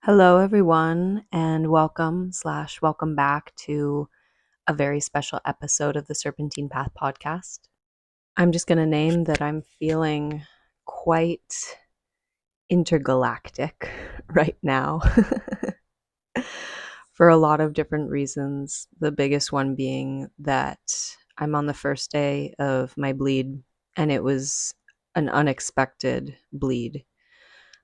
Hello, everyone, and welcome back to a very special episode of the Serpentine Path Podcast. I'm just going to name that I'm feeling quite intergalactic right now for a lot of different reasons. The biggest one being that I'm on the first day of my bleed, and it was an unexpected bleed.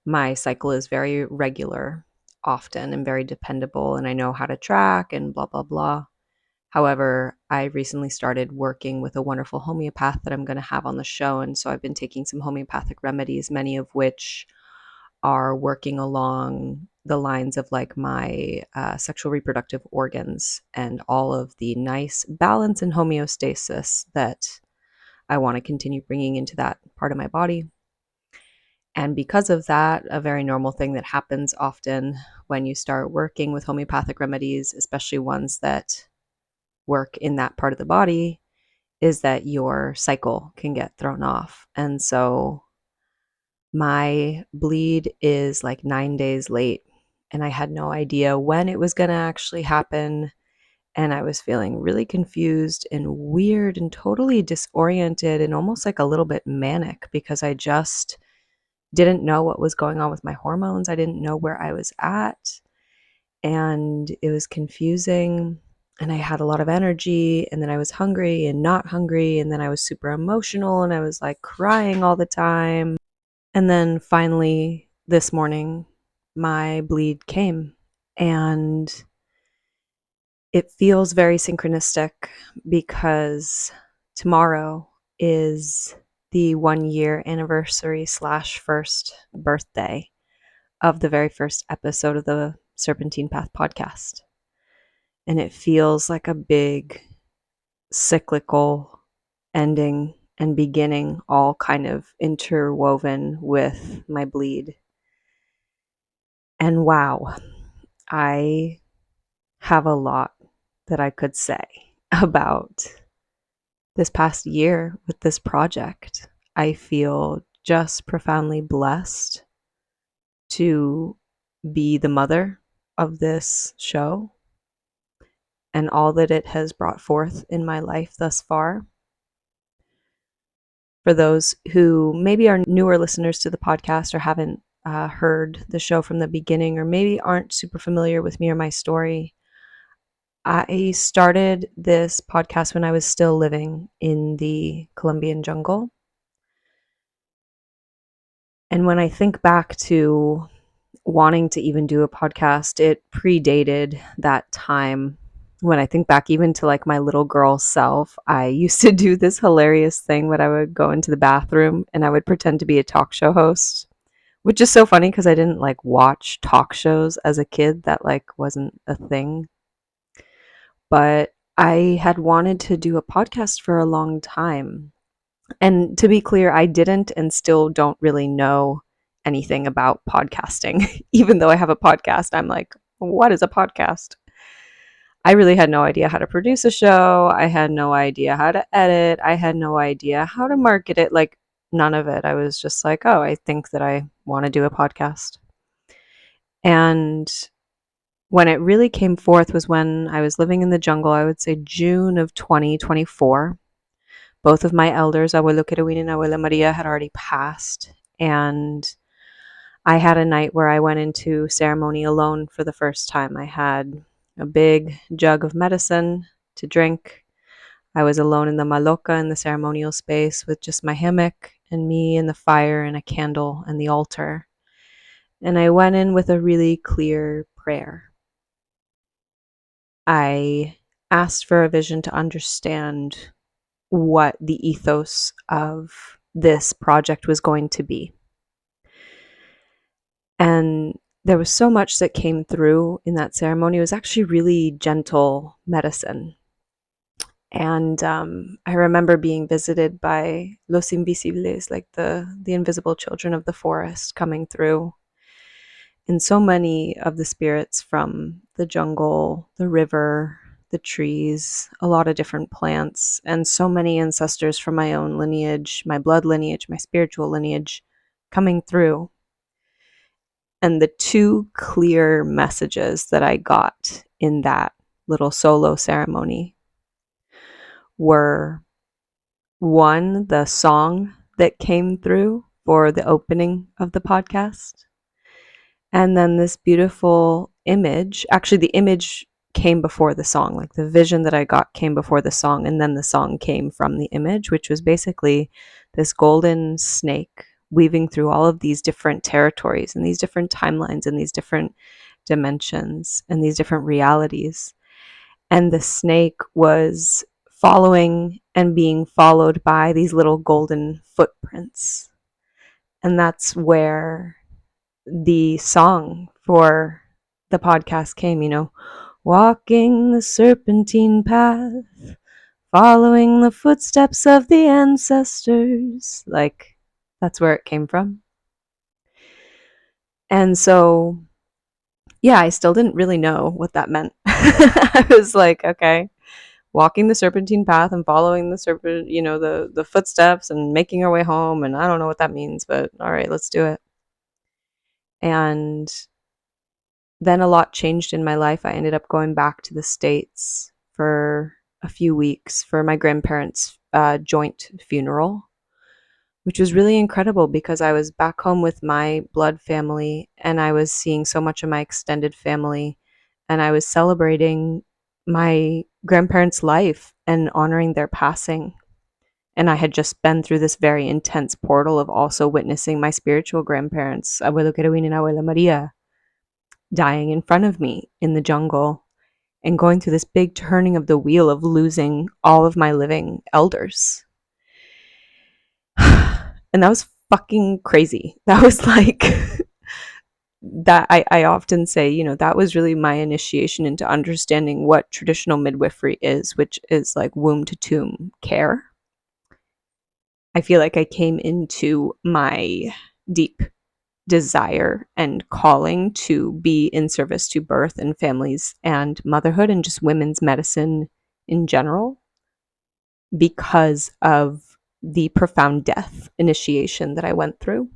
My cycle is very regular often and very dependable, and I know how to track and blah, blah, blah. However, I recently started working with a wonderful homeopath that I'm going to have on the show. And so I've been taking some homeopathic remedies, many of which are working along the lines of like my sexual reproductive organs and all of the nice balance and homeostasis that I want to continue bringing into that part of my body. And because of that, a very normal thing that happens often when you start working with homeopathic remedies, especially ones that work in that part of the body, is that your cycle can get thrown off. And so my bleed is like 9 days late, and I had no idea when it was going to actually happen. And I was feeling really confused and weird and totally disoriented and almost like a little bit manic because I just didn't know what was going on with my hormones. I didn't know where I was at, and it was confusing. And I had a lot of energy, and then I was hungry and not hungry, and then I was super emotional, and I was like crying all the time. And then finally, this morning, my bleed came, and it feels very synchronistic because tomorrow is the 1 year anniversary / first birthday of the very first episode of the Serpentine Path Podcast. And it feels like a big cyclical ending and beginning, all kind of interwoven with my bleed. And wow, I have a lot that I could say about this past year with this project. I feel just profoundly blessed to be the mother of this show and all that it has brought forth in my life thus far. For those who maybe are newer listeners to the podcast or haven't heard the show from the beginning, or maybe aren't super familiar with me or my story, I started this podcast when I was still living in the Colombian jungle. And when I think back to wanting to even do a podcast, it predated that time. When I think back even to like my little girl self, I used to do this hilarious thing when I would go into the bathroom and I would pretend to be a talk show host, which is so funny because I didn't like watch talk shows as a kid. That like wasn't a thing. But I had wanted to do a podcast for a long time. And to be clear, I didn't and still don't really know anything about podcasting. Even though I have a podcast, I'm like, what is a podcast? I really had no idea how to produce a show. I had no idea how to edit. I had no idea how to market it. Like, none of it. I was just like, oh, I think that I want to do a podcast. And when it really came forth was when I was living in the jungle, I would say June of 2024. Both of my elders, Abuelo Kerwin and Abuela Maria, had already passed. And I had a night where I went into ceremony alone for the first time. I had a big jug of medicine to drink. I was alone in the maloca in the ceremonial space with just my hammock and me and the fire and a candle and the altar. And I went in with a really clear prayer. I asked for a vision to understand what the ethos of this project was going to be. And there was so much that came through in that ceremony. It was actually really gentle medicine. And I remember being visited by Los Invisibles, like the invisible children of the forest coming through. And so many of the spirits from the jungle, the river, the trees, a lot of different plants, and so many ancestors from my own lineage, my blood lineage, my spiritual lineage coming through. And the two clear messages that I got in that little solo ceremony were, one, the song that came through for the opening of the podcast, and then this beautiful image. Actually, the image came before the song. Like, the vision that I got came before the song, and then the song came from the image, which was basically this golden snake weaving through all of these different territories and these different timelines and these different dimensions and these different realities. And the snake was following and being followed by these little golden footprints. And that's where the song for the podcast came, walking the serpentine path, following the footsteps of the ancestors. Like, that's where it came from. And so, yeah, I still didn't really know what that meant. I was like, okay, walking the serpentine path and following the serpent, the footsteps and making our way home. And I don't know what that means, but all right, let's do it. And then a lot changed in my life. I ended up going back to the States for a few weeks for my grandparents' joint funeral, which was really incredible because I was back home with my blood family and I was seeing so much of my extended family, and I was celebrating my grandparents' life and honoring their passing. And I had just been through this very intense portal of also witnessing my spiritual grandparents, Abuelo Kerwin and Abuela Maria, dying in front of me in the jungle, and going through this big turning of the wheel of losing all of my living elders. And that was fucking crazy. That was like, that I often say, that was really my initiation into understanding what traditional midwifery is, which is like womb to tomb care. I feel like I came into my deep desire and calling to be in service to birth and families and motherhood and just women's medicine in general because of the profound death initiation that I went through.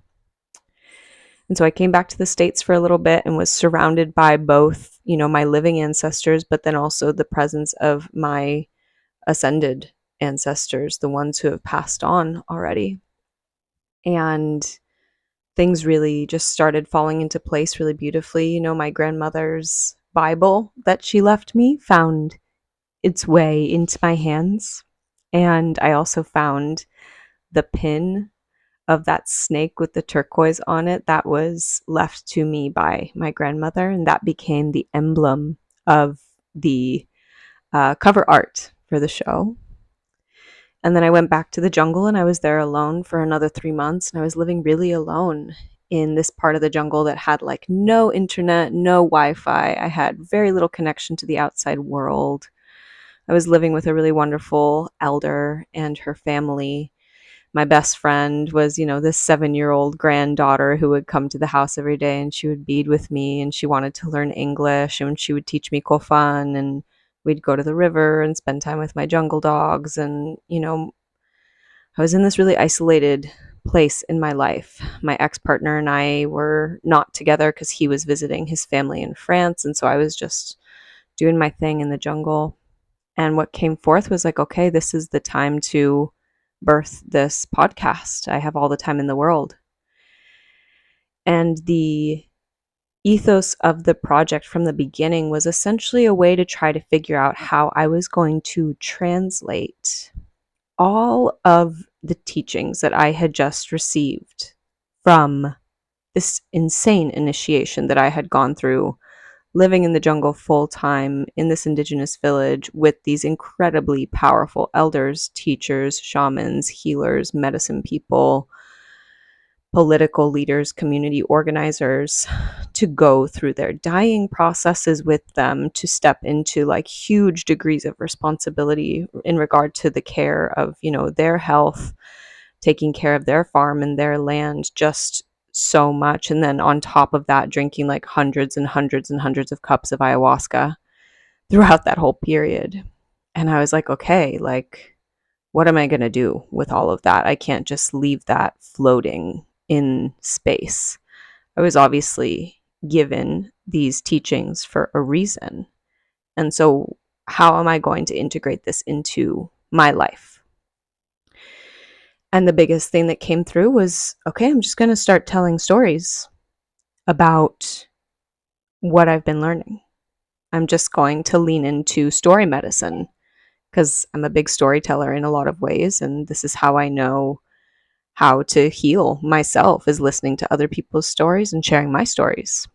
And so I came back to the States for a little bit and was surrounded by both, my living ancestors, but then also the presence of my ascended ancestors, the ones who have passed on already. And things really just started falling into place really beautifully. My grandmother's Bible that she left me found its way into my hands. And I also found the pin of that snake with the turquoise on it that was left to me by my grandmother. And that became the emblem of the cover art for the show. And then I went back to the jungle and I was there alone for another 3 months. And I was living really alone in this part of the jungle that had like no internet, no Wi-Fi. I had very little connection to the outside world. I was living with a really wonderful elder and her family. My best friend was, this 7-year-old granddaughter who would come to the house every day and she would bead with me and she wanted to learn English and she would teach me kofan, and we'd go to the river and spend time with my jungle dogs. And, I was in this really isolated place in my life. My ex-partner and I were not together because he was visiting his family in France. And so I was just doing my thing in the jungle. And what came forth was like, okay, this is the time to birth this podcast. I have all the time in the world. And the ethos of the project from the beginning was essentially a way to try to figure out how I was going to translate all of the teachings that I had just received from this insane initiation that I had gone through, living in the jungle full time in this indigenous village with these incredibly powerful elders, teachers, shamans, healers, medicine people, political leaders, community organizers, to go through their dying processes with them, to step into like huge degrees of responsibility in regard to the care of, their health, taking care of their farm and their land, just so much. And then on top of that, drinking like hundreds and hundreds and hundreds of cups of ayahuasca throughout that whole period. And I was like, okay, like, what am I going to do with all of that? I can't just leave that floating in space. I was obviously given these teachings for a reason. And so how am I going to integrate this into my life? And the biggest thing that came through was, okay, I'm just going to start telling stories about what I've been learning. I'm just going to lean into story medicine because I'm a big storyteller in a lot of ways. And this is how I know how to heal myself, is listening to other people's stories and sharing my stories.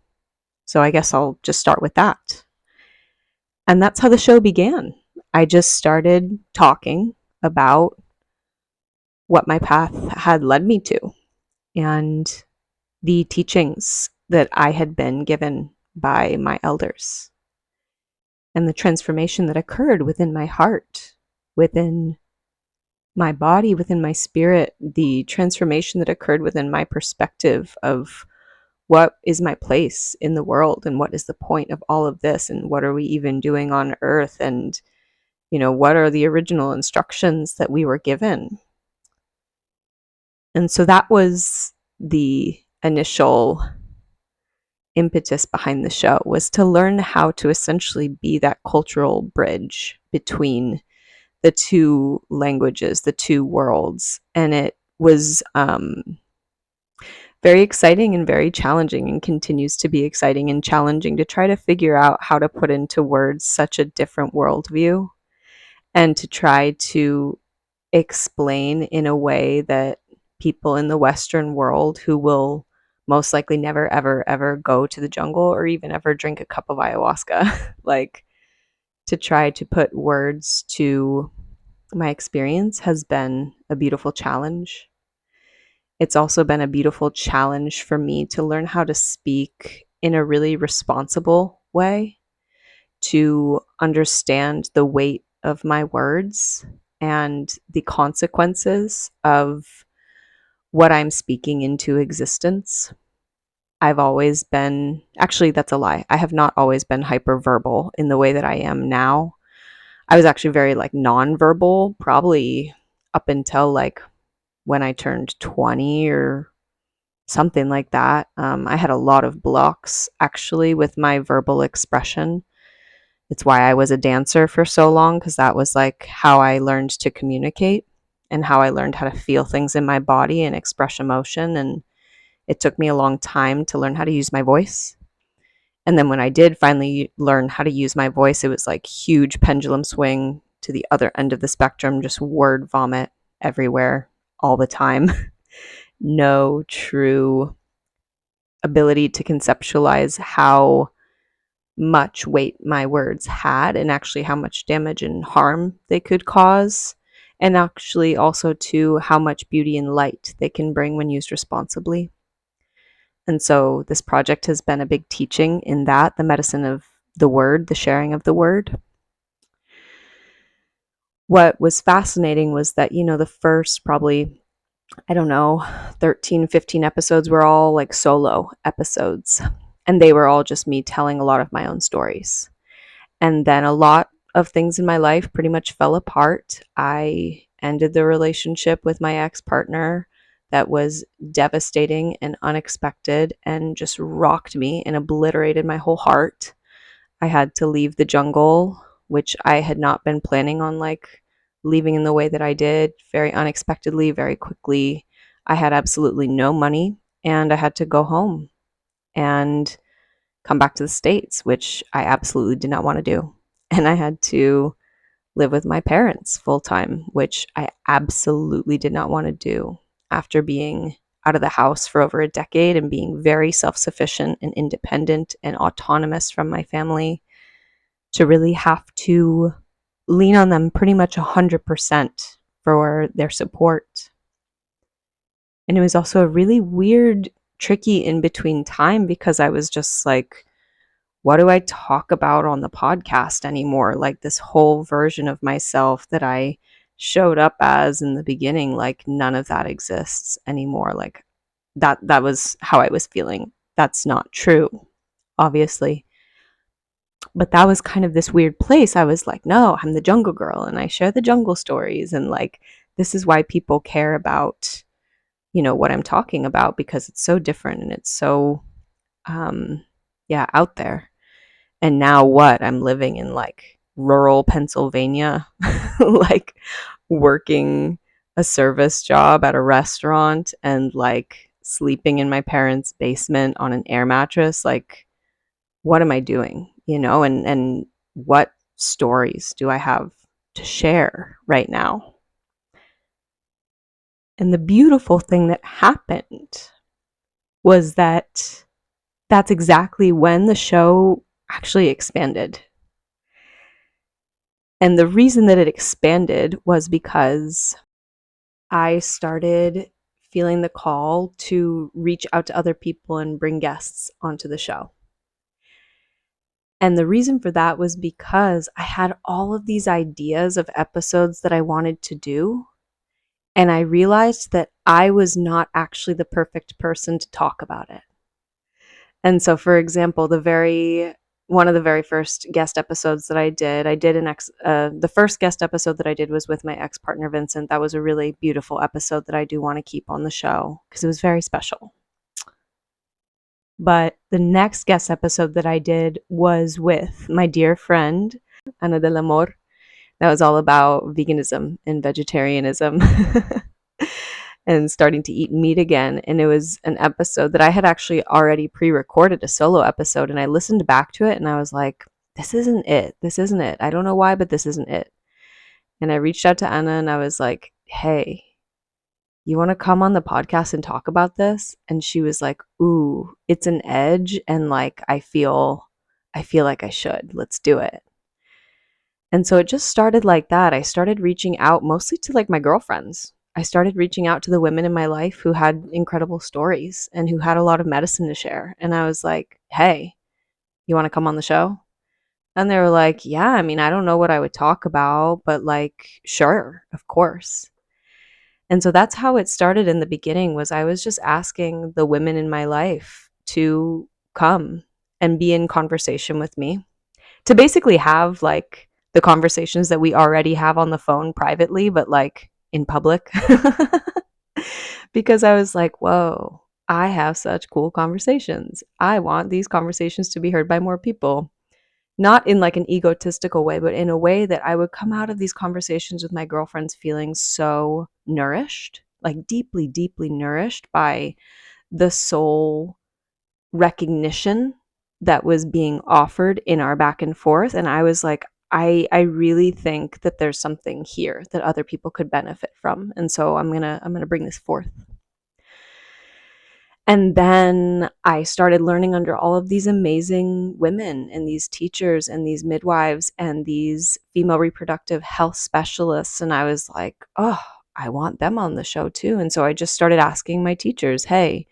So I guess I'll just start with that. And that's how the show began. I just started talking about what my path had led me to and the teachings that I had been given by my elders and the transformation that occurred within my heart, within my body, within my spirit, the transformation that occurred within my perspective of what is my place in the world and what is the point of all of this and what are we even doing on earth, and what are the original instructions that we were given. And so that was the initial impetus behind the show, was to learn how to essentially be that cultural bridge between the two languages, the two worlds. And it was very exciting and very challenging, and continues to be exciting and challenging to try to figure out how to put into words such a different worldview and to try to explain in a way that people in the Western world who will most likely never, ever, ever go to the jungle or even ever drink a cup of ayahuasca, like, to try to put words to my experience has been a beautiful challenge. It's also been a beautiful challenge for me to learn how to speak in a really responsible way, to understand the weight of my words and the consequences of what I'm speaking into existence. I've always been, actually, that's a lie. I have not always been hyperverbal in the way that I am now. I was actually very nonverbal, probably up until when I turned 20 or something like that. I had a lot of blocks actually with my verbal expression. It's why I was a dancer for so long, because that was how I learned to communicate and how I learned how to feel things in my body and express emotion. And it took me a long time to learn how to use my voice. And then when I did finally learn how to use my voice, it was huge pendulum swing to the other end of the spectrum, just word vomit everywhere all the time. No true ability to conceptualize how much weight my words had and actually how much damage and harm they could cause, and actually also to how much beauty and light they can bring when used responsibly. And so this project has been a big teaching in that, the medicine of the word, the sharing of the word. What was fascinating was that, the first probably, 13, 15 episodes were all solo episodes. And they were all just me telling a lot of my own stories. And then a lot of things in my life pretty much fell apart. I ended the relationship with my ex-partner that was devastating and unexpected and just rocked me and obliterated my whole heart. I had to leave the jungle, which I had not been planning on leaving in the way that I did, very unexpectedly, very quickly. I had absolutely no money and I had to go home and come back to the States, which I absolutely did not want to do. And I had to live with my parents full time, which I absolutely did not want to do after being out of the house for over a decade and being very self-sufficient and independent and autonomous from my family, to really have to lean on them pretty much 100% for their support. And it was also a really weird, tricky in between time, because I was just what do I talk about on the podcast anymore? This whole version of myself that I showed up as in the beginning, none of that exists anymore. That was how I was feeling. That's not true, obviously. But that was kind of this weird place. I was no, I'm the jungle girl and I share the jungle stories. And this is why people care about, what I'm talking about, because it's so different and it's so yeah, out there. And now what? I'm living in like rural Pennsylvania, like working a service job at a restaurant and like sleeping in my parents' basement on an air mattress. Like, what am I doing? And what stories do I have to share right now? And the beautiful thing that happened was that that's exactly when the show actually expanded. And the reason that it expanded was because I started feeling the call to reach out to other people and bring guests onto the show. And the reason for that was because I had all of these ideas of episodes that I wanted to do. And I realized that I was not actually the perfect person to talk about it. And so, for example, one of the very first guest episodes that I did the first guest episode that I did was with my ex-partner Vincent. That was a really beautiful episode that I do want to keep on the show because it was very special. But the next guest episode that I did was with my dear friend Ana del Amor. That was all about veganism and vegetarianism. And starting to eat meat again. And it was an episode that I had actually already pre-recorded, a solo episode, and I listened back to it and I was like, this isn't it. This isn't it. I don't know why, but this isn't it. And I reached out to Anna and I was like, hey, you want to come on the podcast and talk about this? And she was like, ooh, it's an edge and like I feel like I should. Let's do it. And so it just started like that. I started reaching out mostly to like my girlfriends. I started reaching out to the women in my life who had incredible stories and who had a lot of medicine to share. And I was like, hey, you want to come on the show? And they were like, yeah, I mean, I don't know what I would talk about, but like, sure, of course. And so that's how it started in the beginning was I was just asking the women in my life to come and be in conversation with me, to basically have like the conversations that we already have on the phone privately, but like in public. Because I was like, whoa, I have such cool conversations. I want these conversations to be heard by more people. Not in like an egotistical way, but in a way that I would come out of these conversations with my girlfriends feeling so nourished, like deeply, deeply nourished by the soul recognition that was being offered in our back and forth. And I was like, I really think that there's something here that other people could benefit from. And so I'm gonna bring this forth. And then I started learning under all of these amazing women and these teachers and these midwives and these female reproductive health specialists. And I was like, oh, I want them on the show too. And so I just started asking my teachers, hey,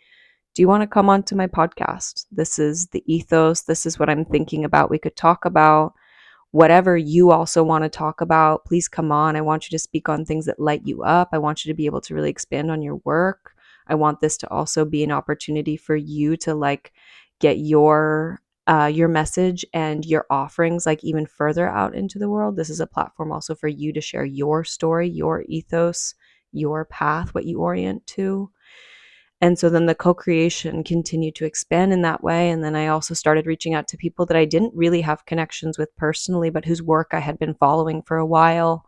do you want to come onto my podcast? This is the ethos. This is what I'm thinking about. We could talk about whatever you also want to talk about. Please come on. I want you to speak on things that light you up. I want you to be able to really expand on your work. I want this to also be an opportunity for you to like get your message and your offerings like even further out into the world. This is a platform also for you to share your story, your ethos, your path, what you orient to. And so then the co-creation continued to expand in that way. And then I also started reaching out to people that I didn't really have connections with personally, but whose work I had been following for a while,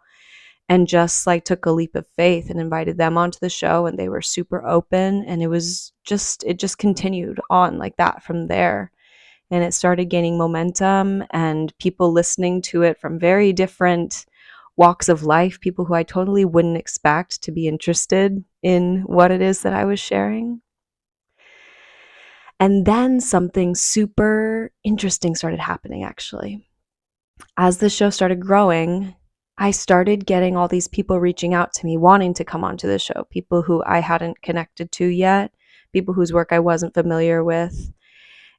and just like took a leap of faith and invited them onto the show. And they were super open. And it just continued on like that from there. And it started gaining momentum and people listening to it from very different walks of life, people who I totally wouldn't expect to be interested in what it is that I was sharing. And then something super interesting started happening, actually. As the show started growing, I started getting all these people reaching out to me, wanting to come onto the show, people who I hadn't connected to yet, people whose work I wasn't familiar with.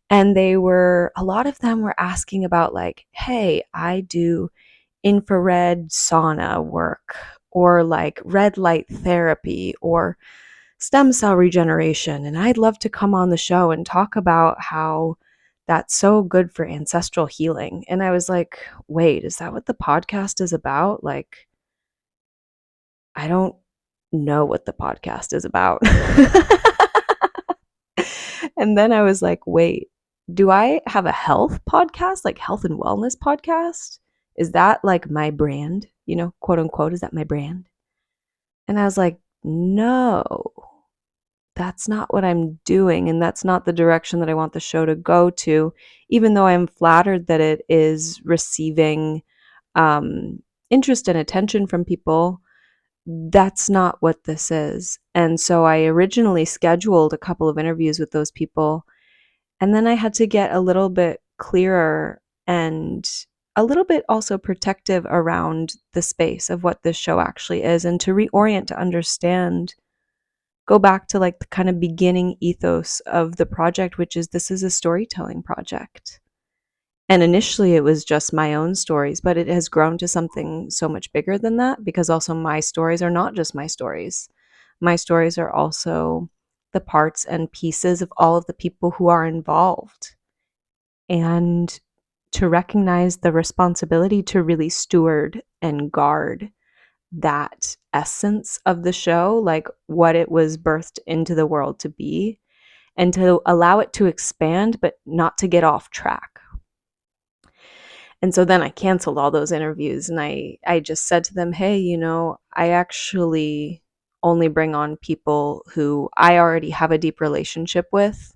And a lot of them were asking about, like, hey, I do infrared sauna work, or like red light therapy, or stem cell regeneration. And I'd love to come on the show and talk about how that's so good for ancestral healing. And I was like, wait, is that what the podcast is about? Like, I don't know what the podcast is about. And then I was like, wait, do I have a health podcast, like health and wellness podcast? Is that like my brand? You know, quote unquote, is that my brand? And I was like, no, that's not what I'm doing. And that's not the direction that I want the show to go to, even though I'm flattered that it is receiving um, interest and attention from people. That's not what this is. And so I originally scheduled a couple of interviews with those people. And then I had to get a little bit clearer and a little bit also protective around the space of what this show actually is, and to reorient to understand, go back to like the kind of beginning ethos of the project, which is this is a storytelling project. And initially it was just my own stories, but it has grown to something so much bigger than that, because also my stories are not just my stories. My stories are also the parts and pieces of all of the people who are involved. And to recognize the responsibility to really steward and guard that essence of the show, like what it was birthed into the world to be, and to allow it to expand, but not to get off track. And so then I canceled all those interviews, and I just said to them, hey, you know, I actually only bring on people who I already have a deep relationship with.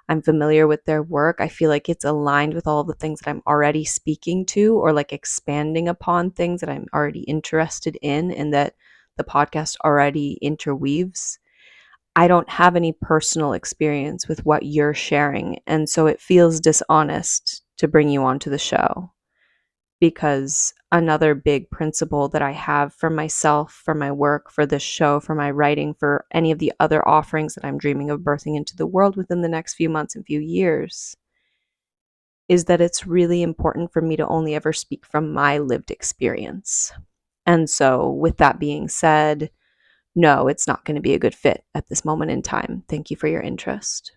I'm familiar with their work. I feel like it's aligned with all the things that I'm already speaking to, or like expanding upon things that I'm already interested in and that the podcast already interweaves. I don't have any personal experience with what you're sharing. And so it feels dishonest to bring you onto the show, because another big principle that I have for myself, for my work, for this show, for my writing, for any of the other offerings that I'm dreaming of birthing into the world within the next few months and few years, is that it's really important for me to only ever speak from my lived experience. And so, with that being said, no, it's not going to be a good fit at this moment in time. Thank you for your interest.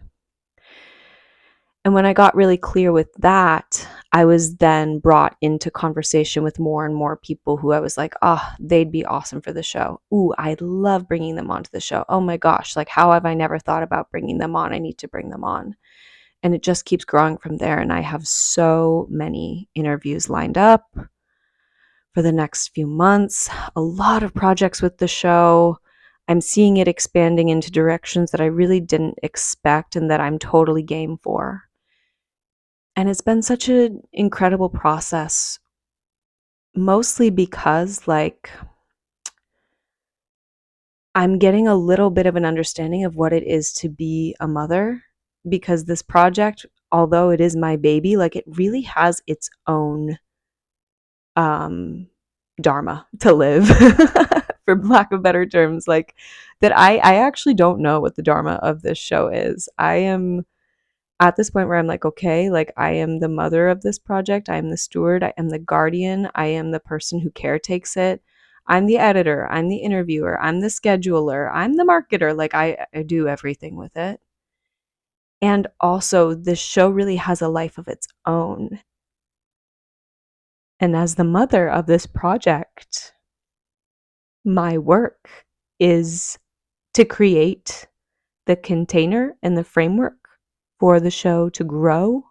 And when I got really clear with that, I was then brought into conversation with more and more people who I was like, oh, they'd be awesome for the show. Ooh, I love bringing them onto the show. Oh my gosh, like how have I never thought about bringing them on? I need to bring them on. And it just keeps growing from there. And I have so many interviews lined up for the next few months, a lot of projects with the show. I'm seeing it expanding into directions that I really didn't expect and that I'm totally game for. And it's been such an incredible process, mostly because like I'm getting a little bit of an understanding of what it is to be a mother, because this project, although it is my baby, like it really has its own dharma to live, for lack of better terms, like that I actually don't know what the dharma of this show is. I am at this point where I'm like, okay, like I am the mother of this project. I am the steward. I am the guardian. I am the person who caretakes it. I'm the editor. I'm the interviewer. I'm the scheduler. I'm the marketer. Like I do everything with it. And also, this show really has a life of its own. And as the mother of this project, my work is to create the container and the framework for the show to grow,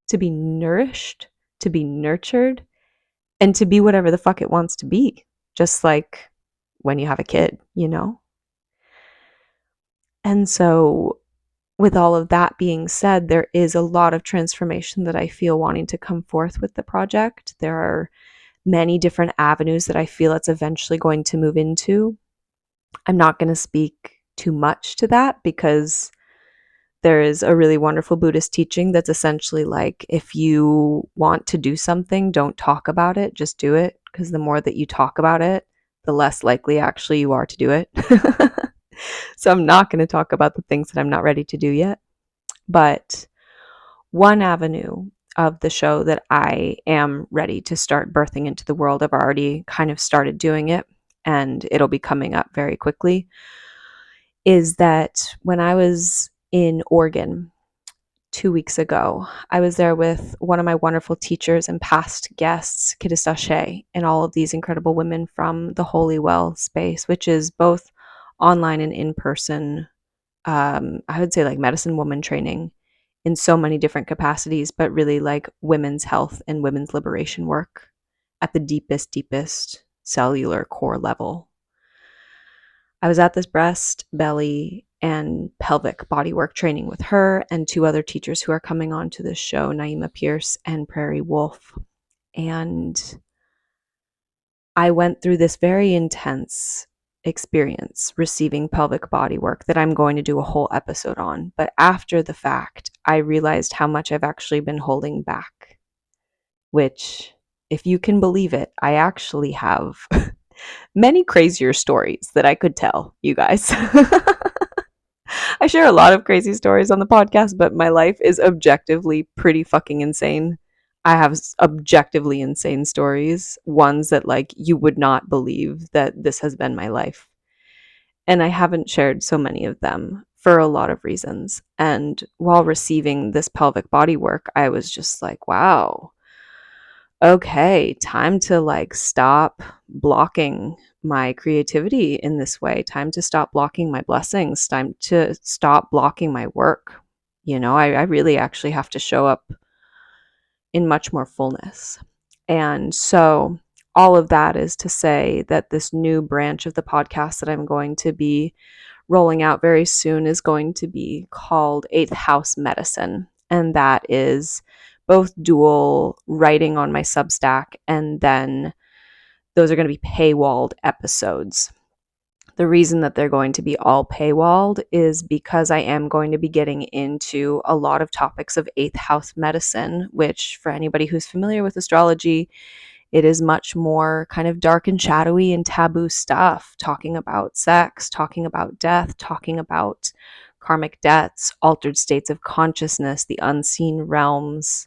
to be nourished, to be nurtured, and to be whatever the fuck it wants to be. Just like when you have a kid, you know? And so, with all of that being said, there is a lot of transformation that I feel wanting to come forth with the project. There are many different avenues that I feel it's eventually going to move into. I'm not going to speak too much to that, because there is a really wonderful Buddhist teaching that's essentially like, if you want to do something, don't talk about it, just do it. Because the more that you talk about it, the less likely actually you are to do it. So I'm not going to talk about the things that I'm not ready to do yet. But one avenue of the show that I am ready to start birthing into the world, I've already kind of started doing it, and it'll be coming up very quickly, is that when I was in Oregon 2 weeks ago, I was there with one of my wonderful teachers and past guests, Kidisashe, and all of these incredible women from the Holy Well space, which is both online and in person. I would say like medicine woman training in so many different capacities, but really like women's health and women's liberation work at the deepest cellular core level. I was at this breast, belly, and pelvic bodywork training with her and two other teachers who are coming on to this show, Naima Pierce and Prairie Wolf. And I went through this very intense experience receiving pelvic bodywork that I'm going to do a whole episode on. But after the fact, I realized how much I've actually been holding back, which, if you can believe it, I actually have many crazier stories that I could tell you guys. I share a lot of crazy stories on the podcast, but my life is objectively pretty fucking insane. I have objectively insane stories, ones that like you would not believe that this has been my life. And I haven't shared so many of them for a lot of reasons. And while receiving this pelvic body work, I was just like, wow, okay, time to like stop blocking my creativity in this way, time to stop blocking my blessings, time to stop blocking my work. I really actually have to show up in much more fullness. And so all of that is to say that this new branch of the podcast that I'm going to be rolling out very soon is going to be called Eighth House Medicine. And that is both dual writing on my Substack, and then those are going to be paywalled episodes. The reason that they're going to be all paywalled is because I am going to be getting into a lot of topics of eighth house medicine, which, for anybody who's familiar with astrology, it is much more kind of dark and shadowy and taboo stuff, talking about sex, talking about death, talking about karmic debts, altered states of consciousness, the unseen realms,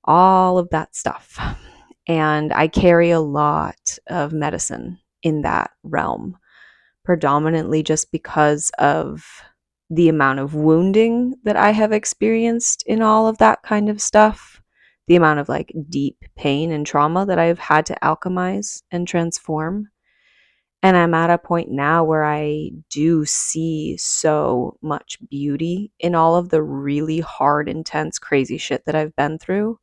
all of that stuff. And I carry a lot of medicine in that realm, predominantly just because of the amount of wounding that I have experienced in all of that kind of stuff, the amount of like deep pain and trauma that I've had to alchemize and transform. And I'm at a point now where I do see so much beauty in all of the really hard, intense, crazy shit that I've been through.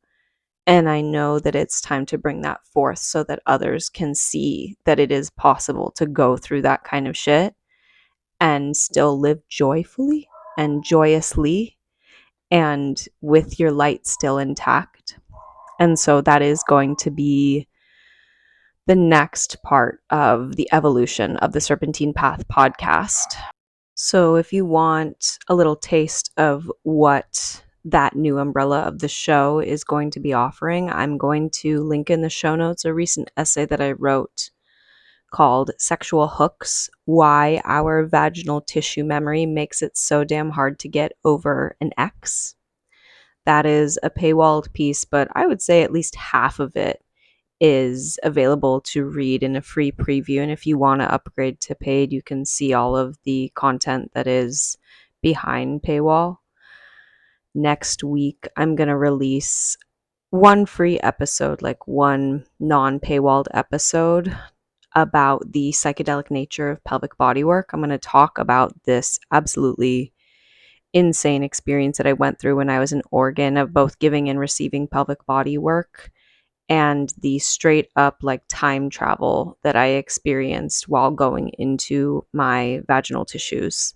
And I know that it's time to bring that forth so that others can see that it is possible to go through that kind of shit and still live joyfully and joyously and with your light still intact. And so that is going to be the next part of the evolution of the Serpentine Path podcast. So if you want a little taste of what that new umbrella of the show is going to be offering, I'm going to link in the show notes a recent essay that I wrote called Sexual Hooks: Why Our Vaginal Tissue Memory Makes It So Damn Hard to Get Over an Ex. That is a paywalled piece, but I would say at least half of it is available to read in a free preview. And if you want to upgrade to paid, you can see all of the content that is behind paywall. Next week, I'm going to release one free episode, like one non-paywalled episode about the psychedelic nature of pelvic bodywork. I'm going to talk about this absolutely insane experience that I went through when I was in Oregon of both giving and receiving pelvic bodywork, and the straight up like time travel that I experienced while going into my vaginal tissues.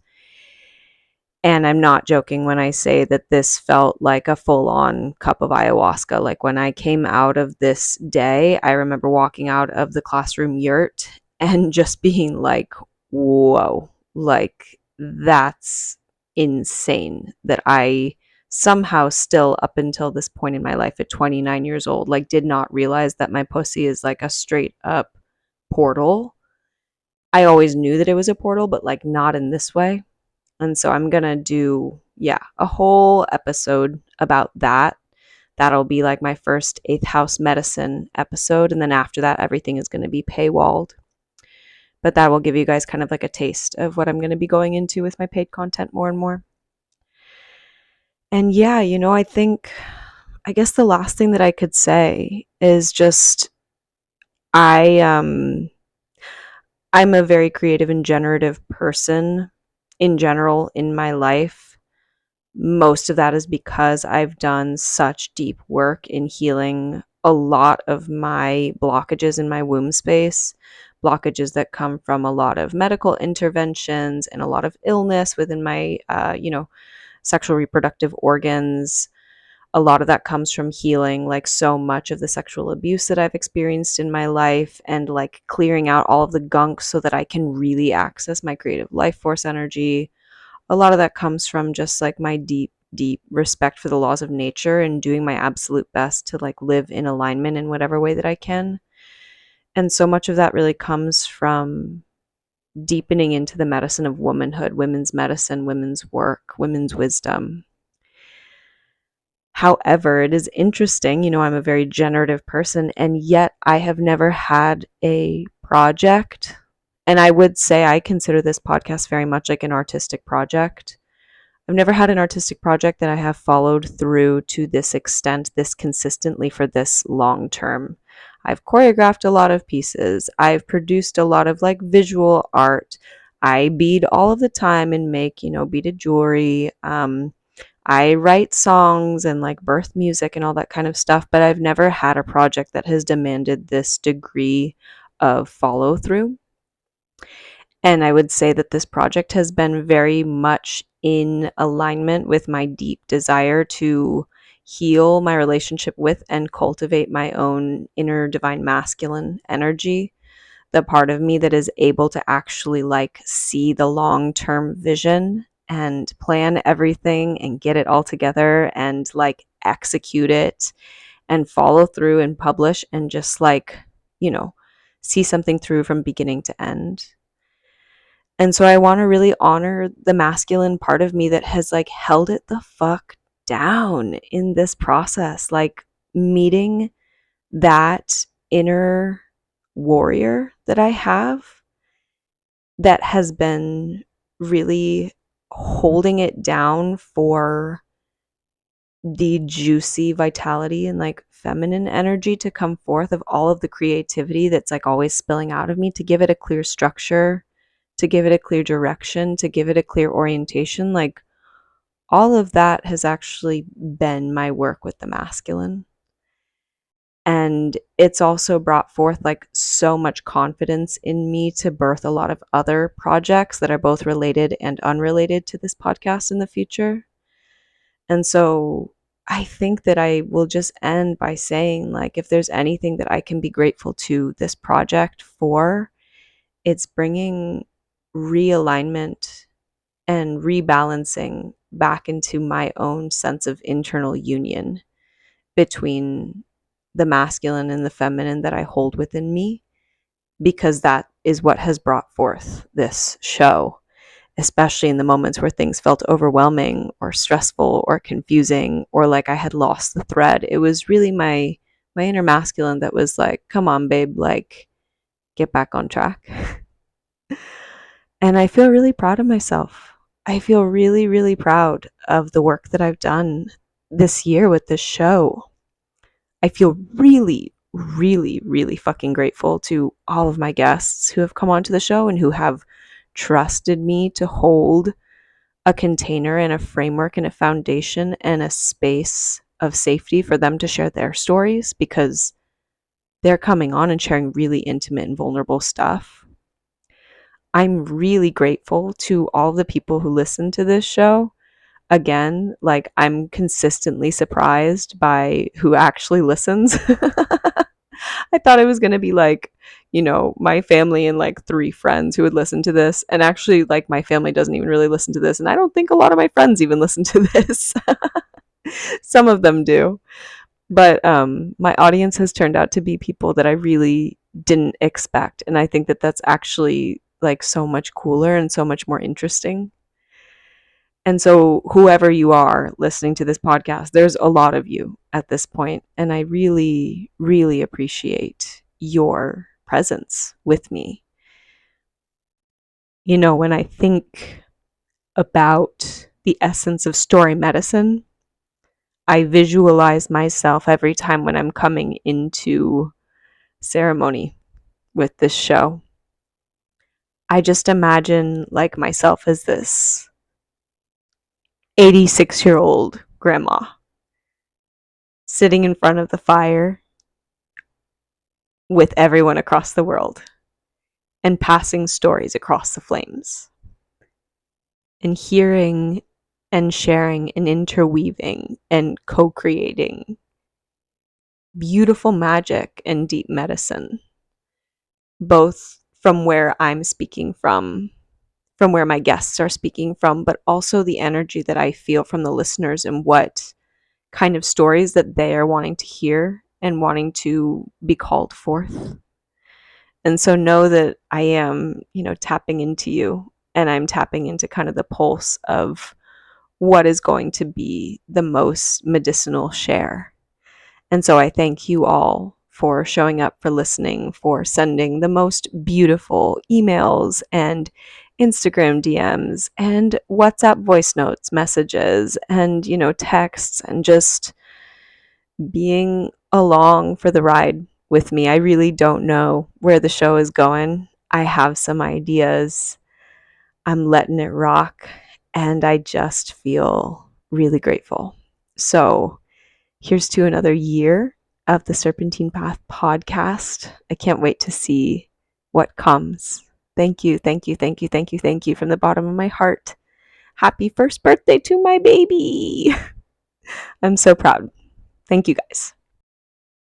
And I'm not joking when I say that this felt like a full-on cup of ayahuasca. Like when I came out of this day, I remember walking out of the classroom yurt and just being like, whoa, like that's insane that I somehow still up until this point in my life at 29 years old, like did not realize that my pussy is like a straight up portal. I always knew that it was a portal, but like not in this way. And so I'm going to do, a whole episode about that. That'll be like my first eighth house medicine episode. And then after that, everything is going to be paywalled. But that will give you guys kind of like a taste of what I'm going to be going into with my paid content more and more. And I guess the last thing that I could say is just I I'm a very creative and generative person in general in my life. Most of that is because I've done such deep work in healing a lot of my blockages in my womb space, blockages that come from a lot of medical interventions and a lot of illness within my, sexual reproductive organs. A lot of that comes from healing like so much of the sexual abuse that I've experienced in my life and like clearing out all of the gunk so that I can really access my creative life force energy. A lot of that comes from just like my deep respect for the laws of nature and doing my absolute best to like live in alignment in whatever way that I can. And so much of that really comes from deepening into the medicine of womanhood, women's medicine, women's work, women's wisdom. However, it is interesting, I'm a very generative person, and yet I have never had a project. And I would say I consider this podcast very much like an artistic project. I've never had an artistic project that I have followed through to this extent, this consistently for this long term. I've choreographed a lot of pieces. I've produced a lot of like visual art. I bead all of the time and make, beaded jewelry. I write songs and like birth music and all that kind of stuff, but I've never had a project that has demanded this degree of follow through. And I would say that this project has been very much in alignment with my deep desire to heal my relationship with and cultivate my own inner divine masculine energy, the part of me that is able to actually like see the long-term vision and plan everything and get it all together and like execute it and follow through and publish and just like, see something through from beginning to end. And so I want to really honor the masculine part of me that has like held it the fuck down in this process, like meeting that inner warrior that I have that has been really holding it down for the juicy vitality and like feminine energy to come forth of all of the creativity that's like always spilling out of me, to give it a clear structure, to give it a clear direction, to give it a clear orientation. Like all of that has actually been my work with the masculine. And it's also brought forth like so much confidence in me to birth a lot of other projects that are both related and unrelated to this podcast in the future. And so I think that I will just end by saying, like, if there's anything that I can be grateful to this project for, it's bringing realignment and rebalancing back into my own sense of internal union between the masculine and the feminine that I hold within me, because that is what has brought forth this show, especially in the moments where things felt overwhelming or stressful or confusing or like I had lost the thread. It was really my inner masculine that was like, come on, babe, like get back on track. And I feel really proud of myself. I feel really, really proud of the work that I've done this year with this show. I feel really, really, really fucking grateful to all of my guests who have come onto the show and who have trusted me to hold a container and a framework and a foundation and a space of safety for them to share their stories, because they're coming on and sharing really intimate and vulnerable stuff. I'm really grateful to all the people who listen to this show. Again, like I'm consistently surprised by who actually listens. I thought it was going to be like, my family and like 3 friends who would listen to this. And actually, like, my family doesn't even really listen to this. And I don't think a lot of my friends even listen to this. Some of them do. But my audience has turned out to be people that I really didn't expect. And I think that that's actually like so much cooler and so much more interesting. And so whoever you are listening to this podcast, there's a lot of you at this point, and I really, really appreciate your presence with me. When I think about the essence of story medicine, I visualize myself every time when I'm coming into ceremony with this show. I just imagine like myself as this 86-year-old grandma sitting in front of the fire with everyone across the world and passing stories across the flames and hearing and sharing and interweaving and co-creating beautiful magic and deep medicine, both from where I'm speaking from where my guests are speaking from, but also the energy that I feel from the listeners and what kind of stories that they are wanting to hear and wanting to be called forth. And so know that I am, tapping into you, and I'm tapping into kind of the pulse of what is going to be the most medicinal share. And so I thank you all for showing up, for listening, for sending the most beautiful emails and Instagram DMs and WhatsApp voice notes, messages, and, texts, and just being along for the ride with me. I really don't know where the show is going. I have some ideas. I'm letting it rock, and I just feel really grateful. So, here's to another year of the Serpentine Path podcast. I can't wait to see what comes. Thank you, thank you, thank you, thank you, thank you from the bottom of my heart. Happy first birthday to my baby. I'm so proud. Thank you guys.